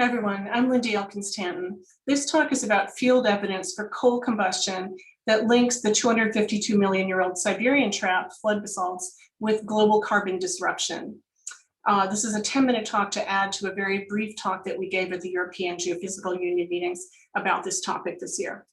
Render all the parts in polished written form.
Hi everyone, I'm Lindy Elkins-Tanton. This talk is about field evidence for coal combustion that links the 252 million-year-old Siberian trap flood basalts with global carbon disruption. This is a 10-minute talk to add to a very brief talk that we gave at the European Geophysical Union meetings about this topic this year.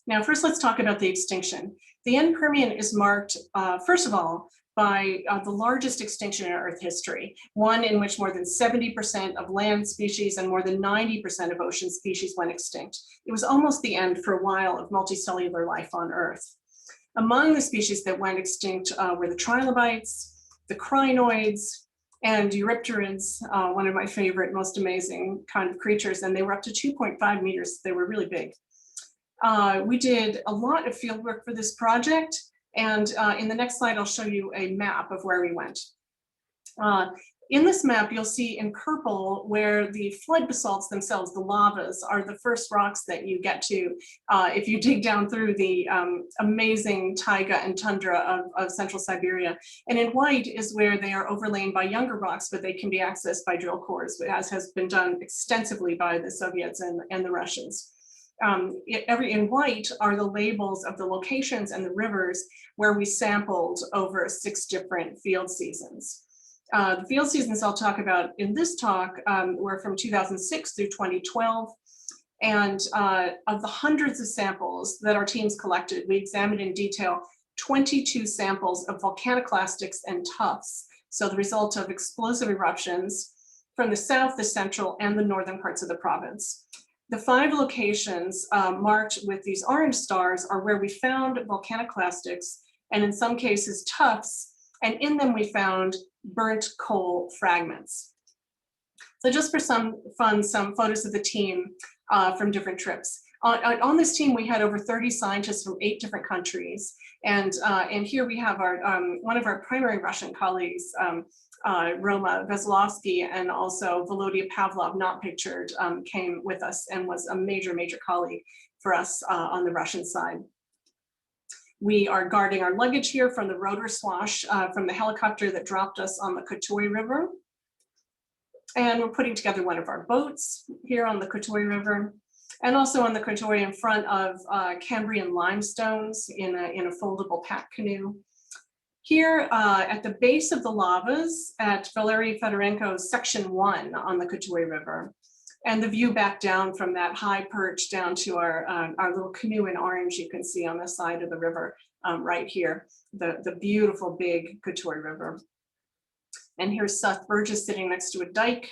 Now, first let's talk about the extinction. The end-Permian is marked, first of all, by the largest extinction in Earth history, one in which more than 70% of land species and more than 90% of ocean species went extinct. It was almost the end for a while of multicellular life on Earth. Among the species that went extinct were the trilobites, the crinoids, and eurypterids, one of my favorite, most amazing kind of creatures, and they were up to 2.5 meters. They were really big. We did a lot of field work for this project. And in the next slide, I'll show you a map of where we went. In this map, you'll see in purple where the flood basalts themselves, the lavas, are the first rocks that you get to if you dig down through the amazing taiga and tundra of central Siberia. And in white is where they are overlain by younger rocks, but they can be accessed by drill cores, as has been done extensively by the Soviets and the Russians. In white are the labels of the locations and the rivers where we sampled over 6 different field seasons. The field seasons I'll talk about in this talk were from 2006 through 2012. And of the hundreds of samples that our teams collected, we examined in detail 22 samples of volcaniclastics and tuffs. So the result of explosive eruptions from the south, the central, and the northern parts of the province. The 5 locations marked with these orange stars are where we found volcaniclastics, and in some cases tuffs, and in them we found burnt coal fragments. So just for some fun, some photos of the team from different trips. On this team, we had over 30 scientists from 8 different countries, and here we have our one of our primary Russian colleagues, Roma Veslovsky, and also Volodya Pavlov, not pictured, came with us and was a major colleague for us on the Russian side. We are guarding our luggage here from the rotor swash from the helicopter that dropped us on the Kotoy River. And we're putting together one of our boats here on the Kotoy River, and also on the Kotoy in front of Cambrian limestones in a foldable pack canoe. Here at the base of the lavas at Valery Fedorenko's section 1 on the Kotoy River, and the view back down from that high perch down to our little canoe in orange you can see on the side of the river right here, the beautiful big Kotoy River. And here's Seth Burgess sitting next to a dike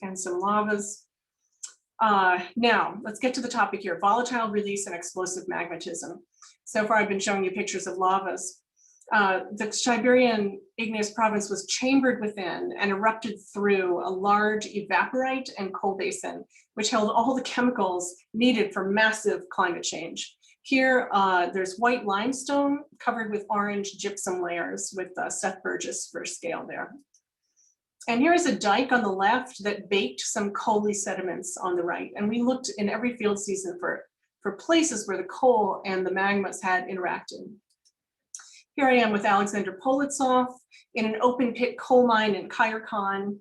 and some lavas. Now, let's get to the topic here, volatile release and explosive magmatism. So far I've been showing you pictures of lavas. The Siberian igneous province was chambered within and erupted through a large evaporite and coal basin, which held all the chemicals needed for massive climate change. Here, there's white limestone covered with orange gypsum layers with Seth Burgess for scale there. And here is a dike on the left that baked some coaly sediments on the right. And we looked in every field season for places where the coal and the magmas had interacted. Here I am with Alexander Politsov in an open pit coal mine in Khyarkhan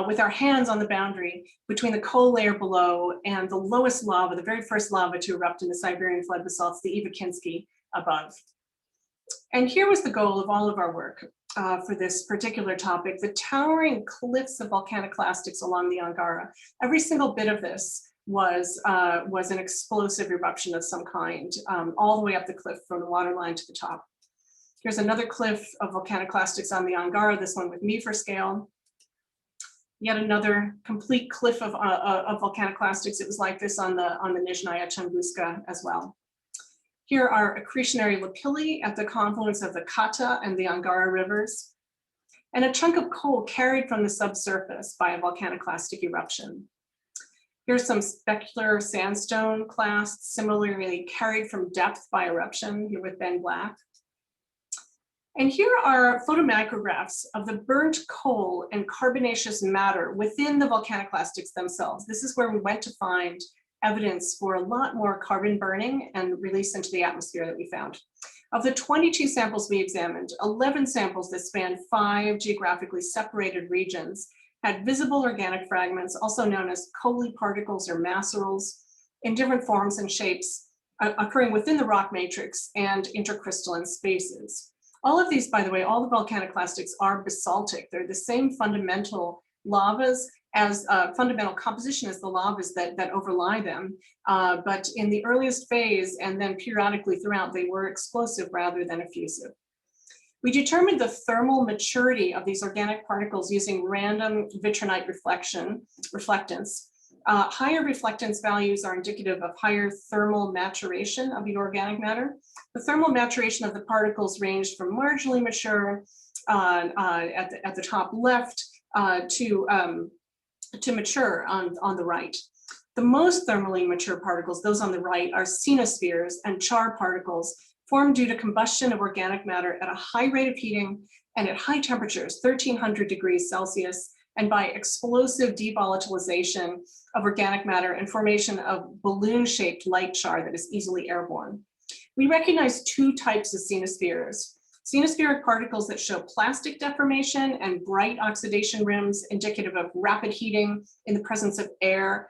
with our hands on the boundary between the coal layer below and the lowest lava, the very first lava to erupt in the Siberian flood basalts, the Evakinsky above. And here was the goal of all of our work for this particular topic, the towering cliffs of volcaniclastics along the Angara. Every single bit of this was an explosive eruption of some kind, all the way up the cliff from the waterline to the top. Here's another cliff of volcaniclastics on the Angara, this one with me for scale. Yet another complete cliff of volcaniclastics. It was like this on the Nizhnaya Tunguska as well. Here are accretionary lapilli at the confluence of the Kata and the Angara rivers, and a chunk of coal carried from the subsurface by a volcaniclastic eruption. Here's some specular sandstone clasts, similarly carried from depth by eruption, here with Ben Black. And here are photomicrographs of the burnt coal and carbonaceous matter within the volcaniclastics themselves. This is where we went to find evidence for a lot more carbon burning and release into the atmosphere that we found. Of the 22 samples we examined, 11 samples that spanned 5 geographically separated regions had visible organic fragments, also known as coally particles or macerals, in different forms and shapes occurring within the rock matrix and intercrystalline spaces. All of these, by the way, all the volcanic clastics are basaltic. They're the same fundamental lavas as fundamental composition as the lavas that overlie them. But in the earliest phase and then periodically throughout, they were explosive rather than effusive. We determined the thermal maturity of these organic particles using random vitrinite reflectance. Higher reflectance values are indicative of higher thermal maturation of the organic matter. The thermal maturation of the particles ranged from marginally mature at the top left to mature on the right. The most thermally mature particles, those on the right, are cenospheres and char particles formed due to combustion of organic matter at a high rate of heating and at high temperatures, 1300 degrees Celsius, and by explosive devolatilization of organic matter and formation of balloon-shaped light char that is easily airborne. We recognize 2 types of cenospheres. Cenospheric particles that show plastic deformation and bright oxidation rims indicative of rapid heating in the presence of air,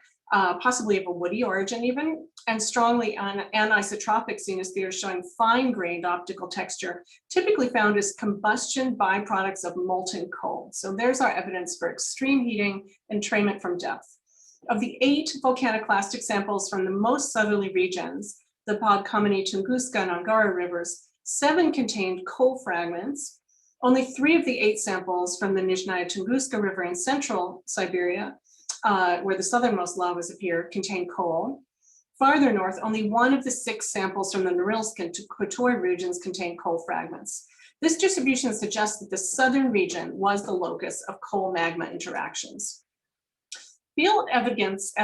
possibly of a woody origin even, and strongly anisotropic cenospheres showing fine-grained optical texture, typically found as combustion byproducts of molten coal. So there's our evidence for extreme heating, entrainment from depth. Of the 8 volcaniclastic samples from the most southerly regions, the Podkameny, Tunguska, and Angara rivers, 7 contained coal fragments. Only 3 of the 8 samples from the Nizhnaya Tunguska River in central Siberia, where the southernmost lavas appear, contain coal. Farther north, only 1 of the 6 samples from the Norilsk and Kotoy regions contain coal fragments. This distribution suggests that the southern region was the locus of coal magma interactions. Field evidence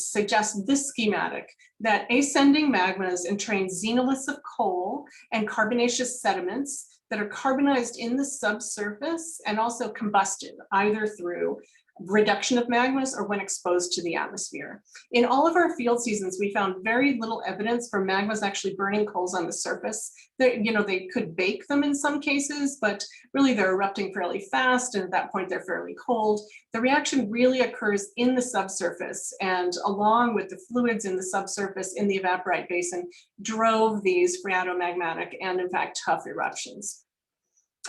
suggests this schematic, that ascending magmas entrain xenoliths of coal and carbonaceous sediments that are carbonized in the subsurface and also combusted, either through reduction of magmas or when exposed to the atmosphere. In all of our field seasons, we found very little evidence for magmas actually burning coals on the surface. They could bake them in some cases, but really they're erupting fairly fast, and at that point they're fairly cold. The reaction really occurs in the subsurface, and along with the fluids in the subsurface in the evaporite basin, drove these phreatomagmatic and in fact tough eruptions.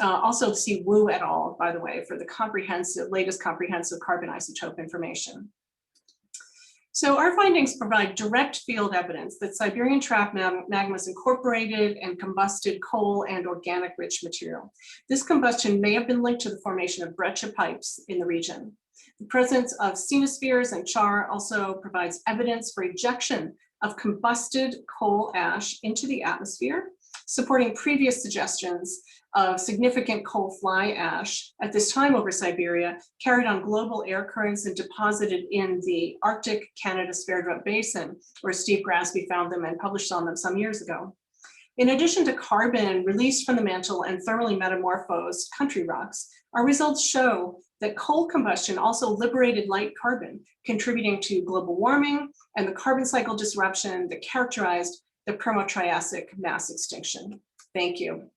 Also see Wu et al., by the way, for the latest comprehensive carbon isotope information. So our findings provide direct field evidence that Siberian trap magmas incorporated and combusted coal and organic rich material. This combustion may have been linked to the formation of breccia pipes in the region. The presence of cenospheres and char also provides evidence for ejection of combusted coal ash into the atmosphere, supporting previous suggestions of significant coal fly ash at this time over Siberia, carried on global air currents and deposited in the Arctic Canada Sverdrup Basin, where Steve Grasby found them and published on them some years ago. In addition to carbon released from the mantle and thermally metamorphosed country rocks, our results show that coal combustion also liberated light carbon, contributing to global warming and the carbon cycle disruption that characterized the Permo-Triassic mass extinction. Thank you.